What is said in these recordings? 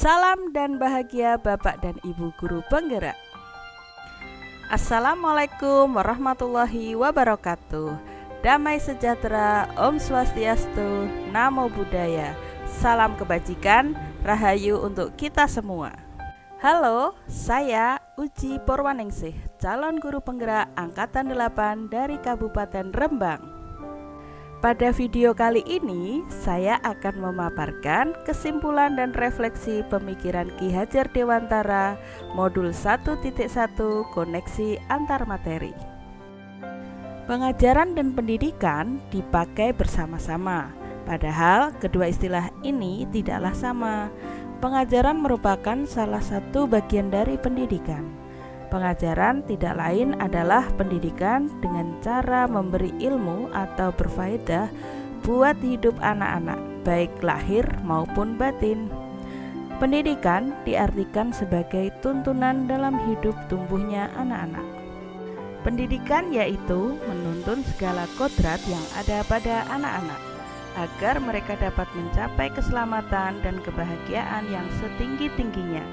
Salam dan bahagia Bapak dan Ibu Guru Penggerak. Assalamualaikum warahmatullahi wabarakatuh. Damai sejahtera, Om Swastiastu, Namo Buddhaya. Salam kebajikan, rahayu untuk kita semua. Halo, saya Uji Purwaningsih, calon guru penggerak Angkatan 8 dari Kabupaten Rembang. Pada video kali ini, saya akan memaparkan kesimpulan dan refleksi pemikiran Ki Hajar Dewantara Modul 1.1 Koneksi Antar Materi. Pengajaran dan pendidikan dipakai bersama-sama, padahal kedua istilah ini tidaklah sama. Pengajaran merupakan salah satu bagian dari pendidikan. Pengajaran tidak lain adalah pendidikan dengan cara memberi ilmu atau berfaedah buat hidup anak-anak, baik lahir maupun batin. Pendidikan diartikan sebagai tuntunan dalam hidup tumbuhnya anak-anak. Pendidikan yaitu menuntun segala kodrat yang ada pada anak-anak, agar mereka dapat mencapai keselamatan dan kebahagiaan yang setinggi-tingginya,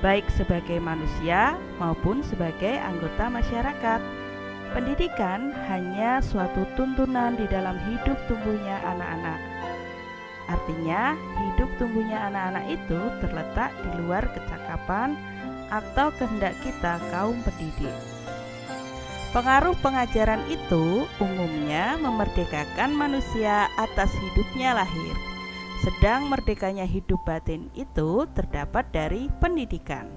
baik sebagai manusia maupun sebagai anggota masyarakat. Pendidikan hanya suatu tuntunan di dalam hidup tumbuhnya anak-anak. Artinya, hidup tumbuhnya anak-anak itu terletak di luar kecakapan atau kehendak kita kaum pendidik. Pengaruh pengajaran itu umumnya memerdekakan manusia atas hidupnya lahir. Sedang merdekanya hidup batin itu terdapat dari pendidikan.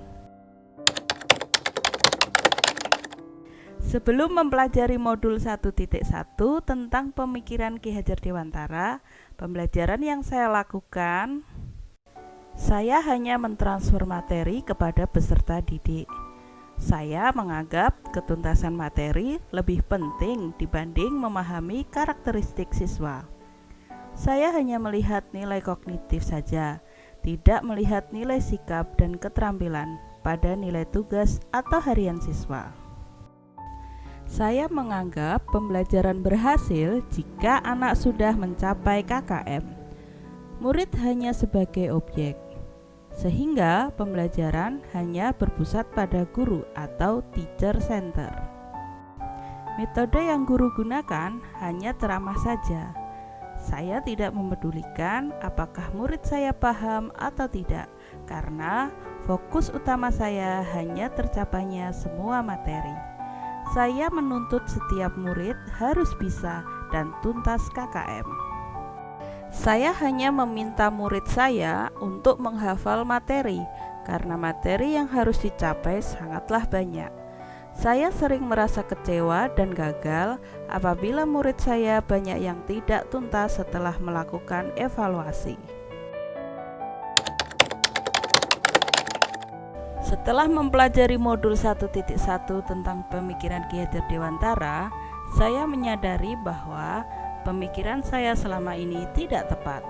Sebelum mempelajari modul 1.1 tentang pemikiran Ki Hajar Dewantara, pembelajaran yang saya lakukan, saya hanya mentransfer materi kepada peserta didik. Saya menganggap ketuntasan materi lebih penting dibanding memahami karakteristik siswa. Saya hanya melihat nilai kognitif saja, tidak melihat nilai sikap dan keterampilan pada nilai tugas atau harian siswa. Saya menganggap pembelajaran berhasil jika anak sudah mencapai KKM. Murid hanya sebagai objek, sehingga pembelajaran hanya berpusat pada guru atau teacher center. Metode yang guru gunakan hanya ceramah saja. Saya tidak memedulikan apakah murid saya paham atau tidak, karena fokus utama saya hanya tercapainya semua materi. Saya menuntut setiap murid harus bisa dan tuntas KKM. Saya hanya meminta murid saya untuk menghafal materi, karena materi yang harus dicapai sangatlah banyak. Saya sering merasa kecewa dan gagal apabila murid saya banyak yang tidak tuntas setelah melakukan evaluasi. Setelah mempelajari modul 1.1 tentang pemikiran Ki Hajar Dewantara, saya menyadari bahwa pemikiran saya selama ini tidak tepat.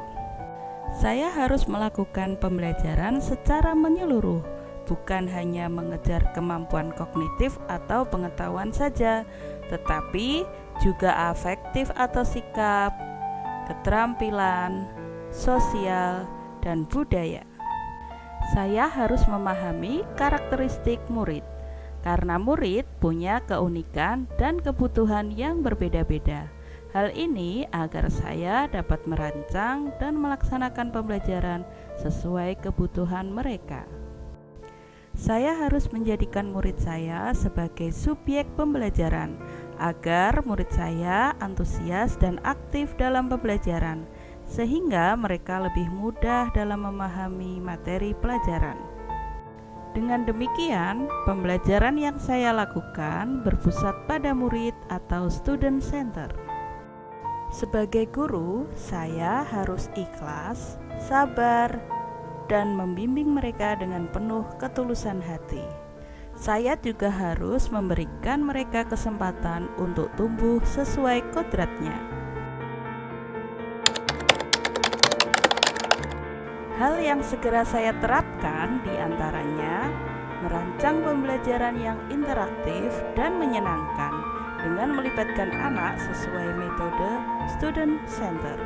Saya harus melakukan pembelajaran secara menyeluruh, bukan hanya mengejar kemampuan kognitif atau pengetahuan saja, tetapi juga afektif atau sikap, keterampilan, sosial, dan budaya. Saya harus memahami karakteristik murid, karena murid punya keunikan dan kebutuhan yang berbeda-beda. Hal ini agar saya dapat merancang dan melaksanakan pembelajaran sesuai kebutuhan mereka. Saya harus menjadikan murid saya sebagai subjek pembelajaran agar murid saya antusias dan aktif dalam pembelajaran, sehingga mereka lebih mudah dalam memahami materi pelajaran. Dengan demikian, pembelajaran yang saya lakukan berpusat pada murid atau student center. Sebagai guru, saya harus ikhlas, sabar, dan membimbing mereka dengan penuh ketulusan hati. Saya juga harus memberikan mereka kesempatan untuk tumbuh sesuai kodratnya. Hal yang segera saya terapkan diantaranya merancang pembelajaran yang interaktif dan menyenangkan dengan melibatkan anak sesuai metode student center.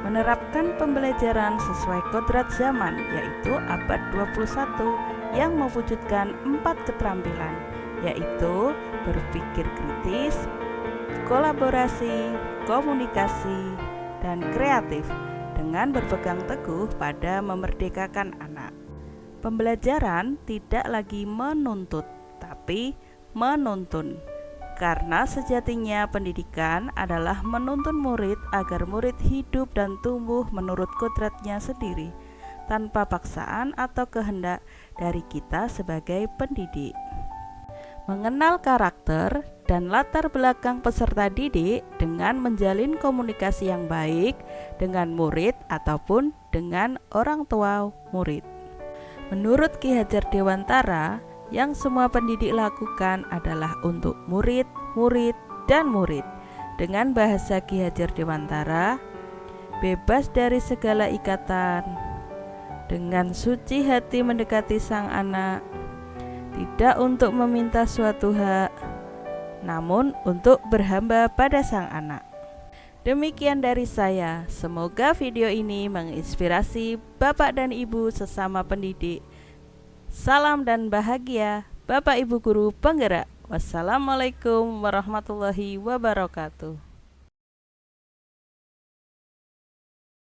menerapkan pembelajaran sesuai kodrat zaman, yaitu abad 21, yang mewujudkan 4 keterampilan, yaitu berpikir kritis, kolaborasi, komunikasi, dan kreatif, dengan berpegang teguh pada memerdekakan anak. Pembelajaran tidak lagi menuntut, tapi menuntun. Karena sejatinya pendidikan adalah menuntun murid agar murid hidup dan tumbuh menurut kodratnya sendiri, tanpa paksaan atau kehendak dari kita sebagai pendidik. Mengenal karakter dan latar belakang peserta didik dengan menjalin komunikasi yang baik dengan murid ataupun dengan orang tua murid. Menurut Ki Hajar Dewantara, yang semua pendidik lakukan adalah untuk murid, murid, dan murid. Dengan bahasa Ki Hajar Dewantara, bebas dari segala ikatan, dengan suci hati mendekati sang anak, tidak untuk meminta suatu hak, namun untuk berhamba pada sang anak. Demikian dari saya, semoga video ini menginspirasi Bapak dan Ibu sesama pendidik. Salam dan bahagia, Bapak Ibu Guru Penggerak. Wassalamualaikum warahmatullahi wabarakatuh.